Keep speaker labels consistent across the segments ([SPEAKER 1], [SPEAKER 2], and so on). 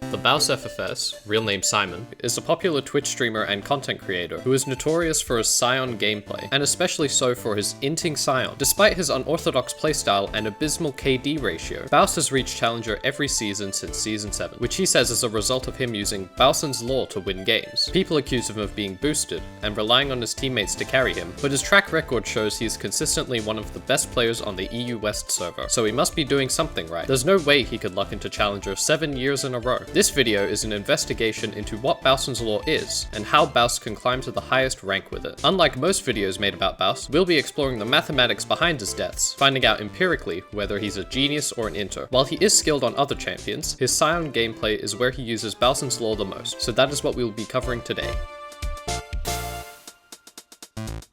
[SPEAKER 1] The Baus FFS, real name Simon, is a popular Twitch streamer and content creator who is notorious for his Scion gameplay, and especially so for his inting Scion. Despite his unorthodox playstyle and abysmal KD ratio, Baus has reached Challenger every season since Season 7, which he says is a result of him using Bausen's lore to win games. People accuse him of being boosted and relying on his teammates to carry him, but his track record shows he is consistently one of the best players on the EU West server, so he must be doing something right. There's no way he could luck into Challenger 7 years in a row. This video is an investigation into what Bausen's lore is, and how Baus can climb to the highest rank with it. Unlike most videos made about Baus, we'll be exploring the mathematics behind his deaths, finding out empirically whether he's a genius or an inter. While he is skilled on other champions, his Scion gameplay is where he uses Bausen's lore the most, so that is what we will be covering today.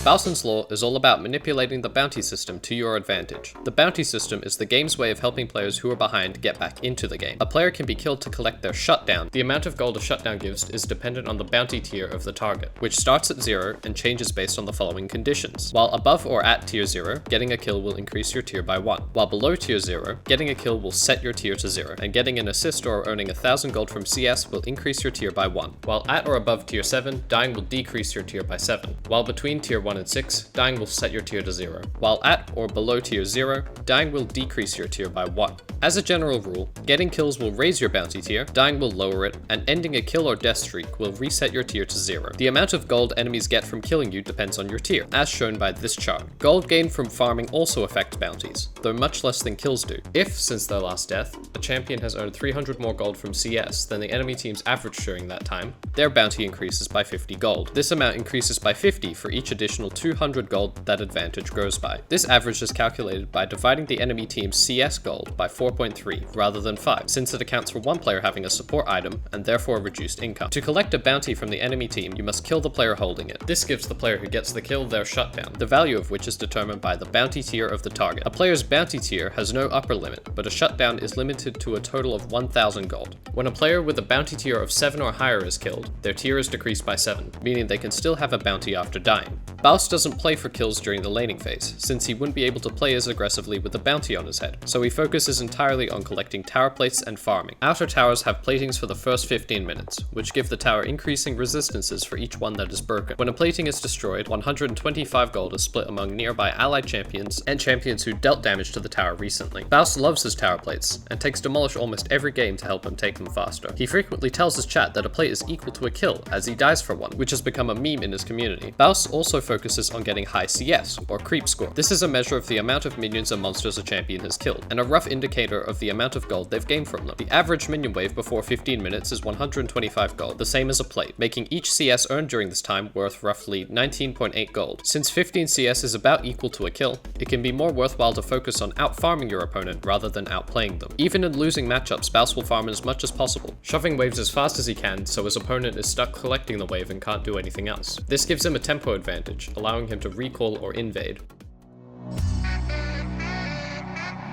[SPEAKER 1] Bausen's lore is all about manipulating the bounty system to your advantage. The bounty system is the game's way of helping players who are behind get back into the game. A player can be killed to collect their shutdown. The amount of gold a shutdown gives is dependent on the bounty tier of the target, which starts at 0 and changes based on the following conditions. While above or at tier 0, getting a kill will increase your tier by 1. While below tier 0, getting a kill will set your tier to 0, and getting an assist or earning 1000 gold from CS will increase your tier by 1. While at or above tier 7, dying will decrease your tier by 7. While between tier 1 and 6, dying will set your tier to 0. While at or below tier 0, dying will decrease your tier by 1. As a general rule, getting kills will raise your bounty tier, dying will lower it, and ending a kill or death streak will reset your tier to 0. The amount of gold enemies get from killing you depends on your tier, as shown by this chart. Gold gained from farming also affects bounties, though much less than kills do. If, since their last death, a champion has earned 300 more gold from CS than the enemy team's average during that time, their bounty increases by 50 gold. This amount increases by 50 for each additional 200 gold that advantage grows by. This average is calculated by dividing the enemy team's CS gold by 4.3 rather than 5, since it accounts for one player having a support item and therefore reduced income. To collect a bounty from the enemy team, you must kill the player holding it. This gives the player who gets the kill their shutdown, the value of which is determined by the bounty tier of the target. A player's bounty tier has no upper limit, but a shutdown is limited to a total of 1000 gold. When a player with a bounty tier of 7 or higher is killed, their tier is decreased by 7, meaning they can still have a bounty after dying. Baus doesn't play for kills during the laning phase, since he wouldn't be able to play as aggressively with a bounty on his head, so he focuses entirely on collecting tower plates and farming. Outer towers have platings for the first 15 minutes, which give the tower increasing resistances for each one that is broken. When a plating is destroyed, 125 gold is split among nearby allied champions and champions who dealt damage to the tower recently. Baus loves his tower plates, and takes demolish almost every game to help him take them faster. He frequently tells his chat that a plate is equal to a kill as he dies for one, which has become a meme in his community. Baus also focuses on getting high CS, or creep score. This is a measure of the amount of minions and monsters a champion has killed, and a rough indicator of the amount of gold they've gained from them. The average minion wave before 15 minutes is 125 gold, the same as a plate, making each CS earned during this time worth roughly 19.8 gold. Since 15 CS is about equal to a kill, it can be more worthwhile to focus on out-farming your opponent rather than outplaying them. Even in losing matchups, Baus will farm as much as possible, shoving waves as fast as he can so his opponent is stuck collecting the wave and can't do anything else. This gives him a tempo advantage, allowing him to recall or invade.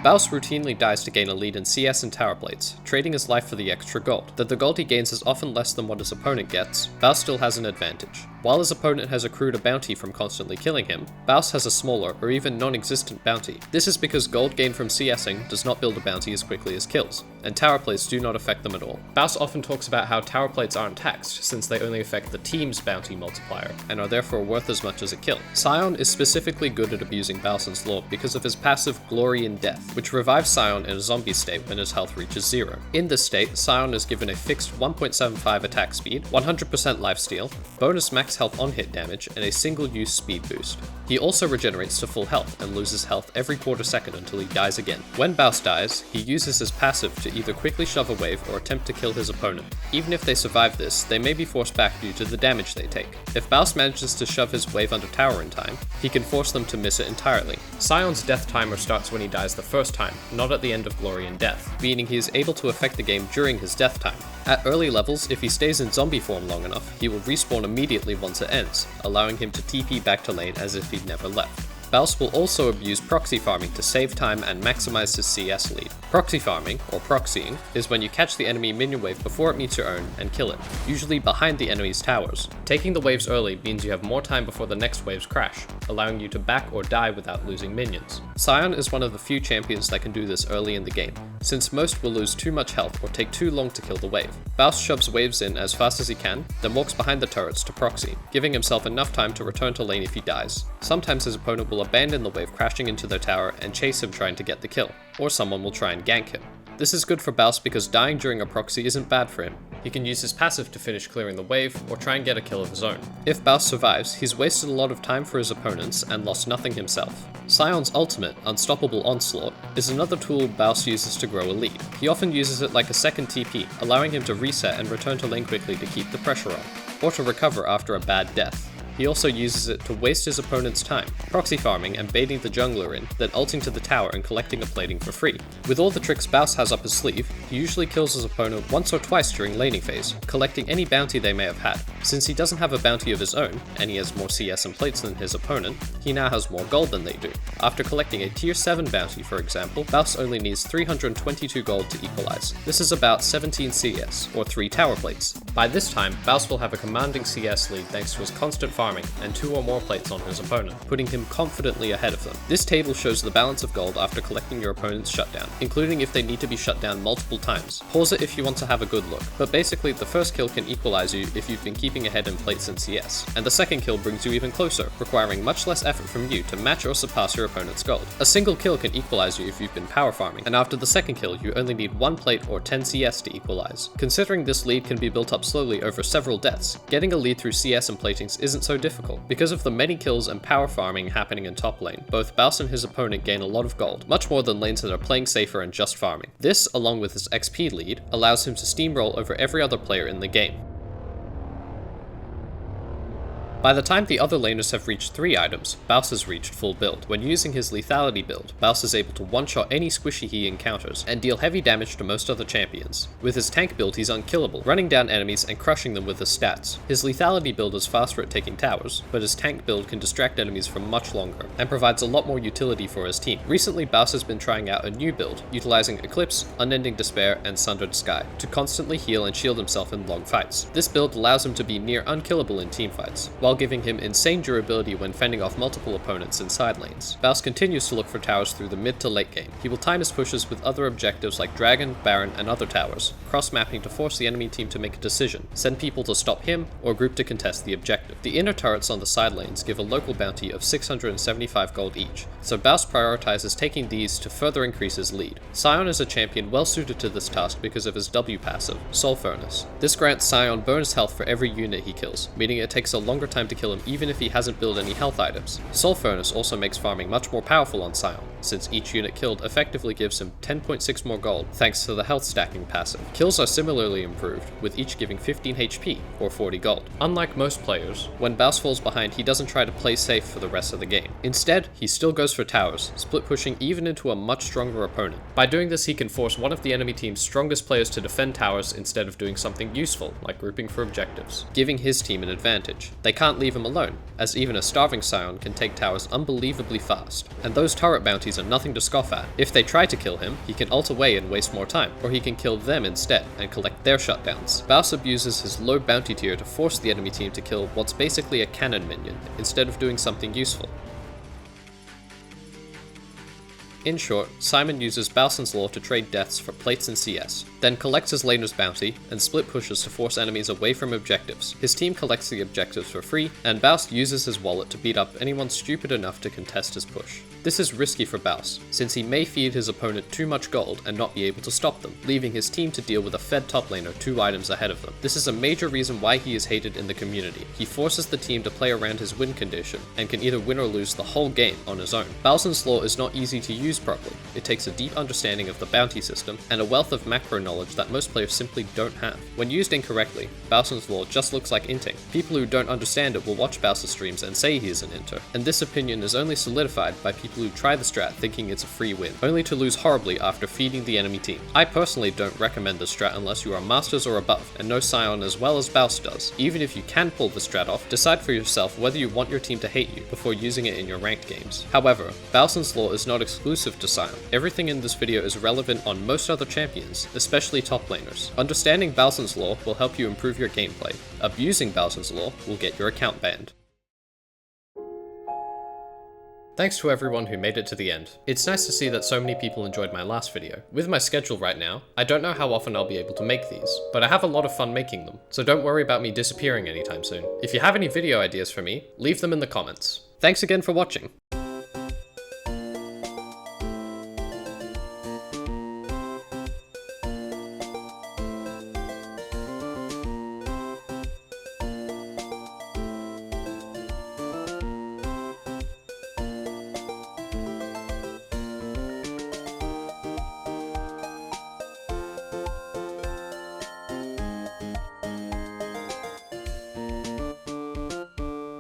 [SPEAKER 1] Baus routinely dies to gain a lead in CS and tower plates, trading his life for the extra gold. Though the gold he gains is often less than what his opponent gets, Baus still has an advantage. While his opponent has accrued a bounty from constantly killing him, Baus has a smaller or even non-existent bounty. This is because gold gained from CSing does not build a bounty as quickly as kills, and tower plates do not affect them at all. Baus often talks about how tower plates aren't taxed, since they only affect the team's bounty multiplier, and are therefore worth as much as a kill. Scion is specifically good at abusing Bausen's lore because of his passive Glory in Death, which revives Scion in a zombie state when his health reaches 0. In this state, Scion is given a fixed 1.75 attack speed, 100% lifesteal, bonus max health on hit damage, and a single-use speed boost. He also regenerates to full health and loses health every quarter second until he dies again. When Baus dies, he uses his passive to either quickly shove a wave or attempt to kill his opponent. Even if they survive this, they may be forced back due to the damage they take. If Baus manages to shove his wave under tower in time, he can force them to miss it entirely. Scion's death timer starts when he dies the first time, not at the end of Glory in Death, meaning he is able to affect the game during his death time. At early levels, if he stays in zombie form long enough, he will respawn immediately once it ends, allowing him to TP back to lane as if he'd never left. Baus will also abuse proxy farming to save time and maximize his CS lead. Proxy farming, or proxying, is when you catch the enemy minion wave before it meets your own and kill it, usually behind the enemy's towers. Taking the waves early means you have more time before the next waves crash, allowing you to back or die without losing minions. Sion is one of the few champions that can do this early in the game, since most will lose too much health or take too long to kill the wave. Baus shoves waves in as fast as he can, then walks behind the turrets to proxy, giving himself enough time to return to lane if he dies. Sometimes his opponent will abandon the wave crashing into their tower and chase him trying to get the kill, or someone will try and gank him. This is good for Baus because dying during a proxy isn't bad for him. He can use his passive to finish clearing the wave, or try and get a kill of his own. If Baus survives, he's wasted a lot of time for his opponents and lost nothing himself. Sion's ultimate, Unstoppable Onslaught, is another tool Baus uses to grow a lead. He often uses it like a second TP, allowing him to reset and return to lane quickly to keep the pressure on, or to recover after a bad death. He also uses it to waste his opponent's time, proxy farming and baiting the jungler in, then ulting to the tower and collecting a plating for free. With all the tricks Baus has up his sleeve, he usually kills his opponent once or twice during laning phase, collecting any bounty they may have had. Since he doesn't have a bounty of his own, and he has more CS and plates than his opponent, he now has more gold than they do. After collecting a tier 7 bounty, for example, Baus only needs 322 gold to equalize. This is about 17 CS, or 3 tower plates. By this time, Baus will have a commanding CS lead thanks to his constant farming and 2 or more plates on his opponent, putting him confidently ahead of them. This table shows the balance of gold after collecting your opponent's shutdown, including if they need to be shut down multiple times. Pause it if you want to have a good look, but basically the first kill can equalize you if you've been keeping ahead in plates and CS, and the second kill brings you even closer, requiring much less effort from you to match or surpass your opponent's gold. A single kill can equalize you if you've been power farming, and after the second kill you only need 1 plate or 10 CS to equalize. Considering this lead can be built up slowly over several deaths, getting a lead through CS and platings isn't so difficult. Because of the many kills and power farming happening in top lane, both Baus and his opponent gain a lot of gold, much more than lanes that are playing safer and just farming. This, along with his XP lead, allows him to steamroll over every other player in the game. By the time the other laners have reached 3 items, Baus has reached full build. When using his lethality build, Baus is able to one-shot any squishy he encounters, and deal heavy damage to most other champions. With his tank build he's unkillable, running down enemies and crushing them with his stats. His lethality build is faster at taking towers, but his tank build can distract enemies for much longer, and provides a lot more utility for his team. Recently Baus has been trying out a new build, utilizing Eclipse, Unending Despair, and Sundered Sky, to constantly heal and shield himself in long fights. This build allows him to be near unkillable in teamfights, while giving him insane durability when fending off multiple opponents in side lanes. Baus continues to look for towers through the mid to late game. He will time his pushes with other objectives like Dragon, Baron, and other towers, cross-mapping to force the enemy team to make a decision, send people to stop him, or group to contest the objective. The inner turrets on the side lanes give a local bounty of 675 gold each, so Baus prioritizes taking these to further increase his lead. Sion is a champion well suited to this task because of his W passive, Soul Furnace. This grants Sion bonus health for every unit he kills, meaning it takes a longer time to kill him even if he hasn't built any health items. Soul Furnace also makes farming much more powerful on Sion, since each unit killed effectively gives him 10.6 more gold thanks to the health stacking passive. Kills are similarly improved, with each giving 15 HP, or 40 gold. Unlike most players, when Baus falls behind he doesn't try to play safe for the rest of the game. Instead, he still goes for towers, split pushing even into a much stronger opponent. By doing this he can force one of the enemy team's strongest players to defend towers instead of doing something useful, like grouping for objectives, giving his team an advantage. They can't leave him alone, as even a starving Sion can take towers unbelievably fast, and those turret bounties are nothing to scoff at. If they try to kill him, he can ult away and waste more time, or he can kill them instead and collect their shutdowns. Baus abuses his low bounty tier to force the enemy team to kill what's basically a cannon minion, instead of doing something useful. In short, Simon uses Bausen's Law to trade deaths for plates and CS, then collects his laner's bounty, and split pushes to force enemies away from objectives. His team collects the objectives for free, and Baus uses his wallet to beat up anyone stupid enough to contest his push. This is risky for Baus, since he may feed his opponent too much gold and not be able to stop them, leaving his team to deal with a fed top laner 2 items ahead of them. This is a major reason why he is hated in the community. He forces the team to play around his win condition, and can either win or lose the whole game on his own. Bausen's Law is not easy to use used properly, it takes a deep understanding of the bounty system and a wealth of macro knowledge that most players simply don't have. When used incorrectly, Bausen's Law just looks like inting. People who don't understand it will watch Bauser streams and say he is an inter, and this opinion is only solidified by people who try the strat thinking it's a free win, only to lose horribly after feeding the enemy team. I personally don't recommend this strat unless you are Masters or above, and know Scion as well as Baus does. Even if you can pull the strat off, decide for yourself whether you want your team to hate you before using it in your ranked games. However, Bausen's Law is not exclusive to Scion. Everything in this video is relevant on most other champions, especially top laners. Understanding Bausen's Law will help you improve your gameplay. Abusing Bausen's Law will get your account banned. Thanks to everyone who made it to the end. It's nice to see that so many people enjoyed my last video. With my schedule right now, I don't know how often I'll be able to make these, but I have a lot of fun making them, so don't worry about me disappearing anytime soon. If you have any video ideas for me, leave them in the comments. Thanks again for watching.